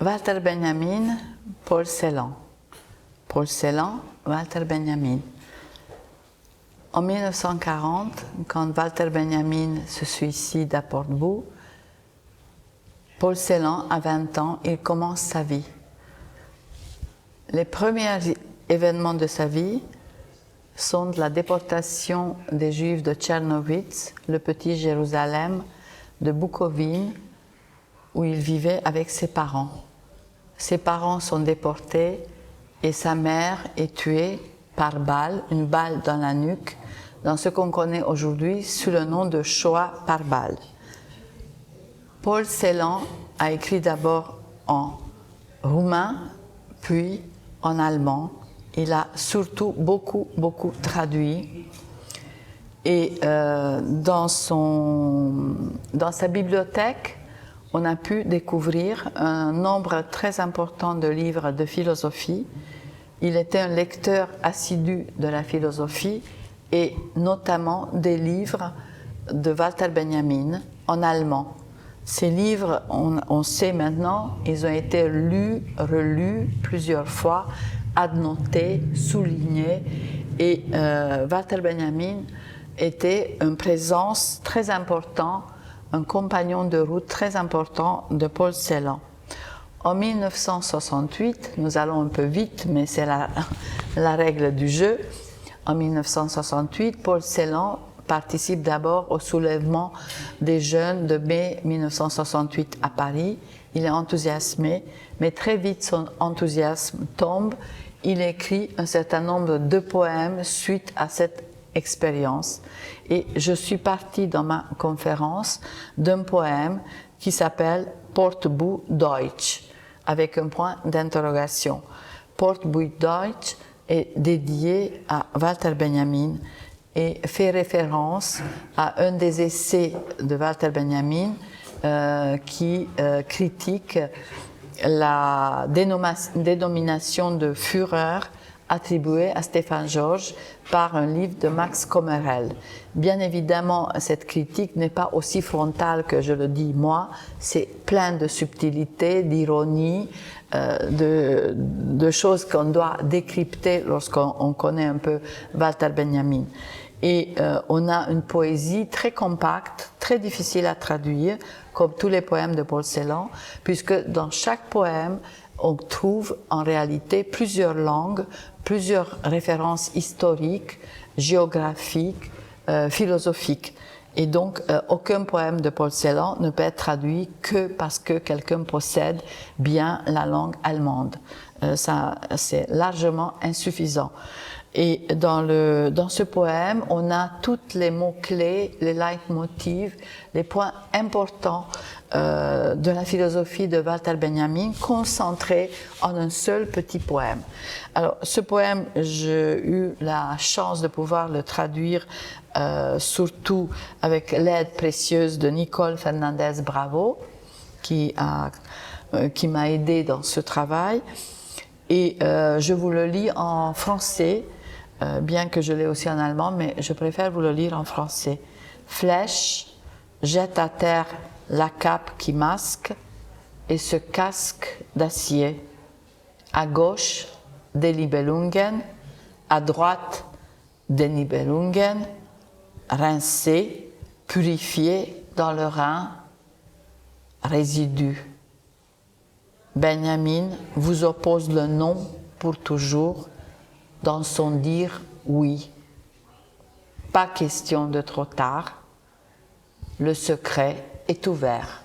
Walter Benjamin, Paul Celan. Paul Celan, Walter Benjamin. En 1940, quand Walter Benjamin se suicide à Portbou, Paul Celan a 20 ans, il commence sa vie. Les premiers événements de sa vie sont de la déportation des Juifs de Tchernowitz, le petit Jérusalem, de Bukovine, où il vivait avec ses parents. Ses parents sont déportés et sa mère est tuée par balle, une balle dans la nuque, dans ce qu'on connaît aujourd'hui sous le nom de Shoah par balle. Paul Celan a écrit d'abord en roumain, puis en allemand. Il a surtout beaucoup traduit. Et dans sa bibliothèque, on a pu découvrir un nombre très important de livres de philosophie. Il était un lecteur assidu de la philosophie et notamment des livres de Walter Benjamin en allemand. Ces livres, on sait maintenant, ils ont été lus, relus plusieurs fois, annotés, soulignés, et Walter Benjamin était une présence très importante, un compagnon de route très important de Paul Celan. En 1968, nous allons un peu vite, mais c'est la règle du jeu. En 1968, Paul Celan participe d'abord au soulèvement des jeunes de mai 1968 à Paris. Il est enthousiasmé, mais très vite son enthousiasme tombe. Il écrit un certain nombre de poèmes suite à cette expérience. Et je suis partie dans ma conférence d'un poème qui s'appelle Portbou Deutsch, avec un point d'interrogation. Portbou Deutsch est dédié à Walter Benjamin et fait référence à un des essais de Walter Benjamin qui critique la dénomination de Führer attribuée à Stéphane Georges par un livre de Max Kommerel. Bien évidemment, cette critique n'est pas aussi frontale que je le dis moi, c'est plein de subtilités, d'ironie, de choses qu'on doit décrypter lorsqu'on connaît un peu Walter Benjamin. Et on a une poésie très compacte, très difficile à traduire, comme tous les poèmes de Paul Celan, puisque dans chaque poème, on trouve en réalité plusieurs langues, plusieurs références historiques, géographiques, philosophiques. Et donc, aucun poème de Paul Celan ne peut être traduit que parce que quelqu'un possède bien la langue allemande. Ça, c'est largement insuffisant. Et dans ce poème, on a tous les mots-clés, les leitmotifs, les points importants de la philosophie de Walter Benjamin concentrés en un seul petit poème. Alors, ce poème, j'ai eu la chance de pouvoir le traduire surtout avec l'aide précieuse de Nicole Fernandez Bravo, qui m'a aidé dans ce travail. Et je vous le lis en français, bien que je l'ai aussi en allemand, mais je préfère vous le lire en français. Flèche jette à terre la cape qui masque et ce casque d'acier. À gauche, des Nibelungen, à droite, des Nibelungen, rincés, purifiés dans le Rhin, résidus. Benjamin vous oppose le non pour toujours dans son dire oui. Pas question de trop tard, le secret est ouvert.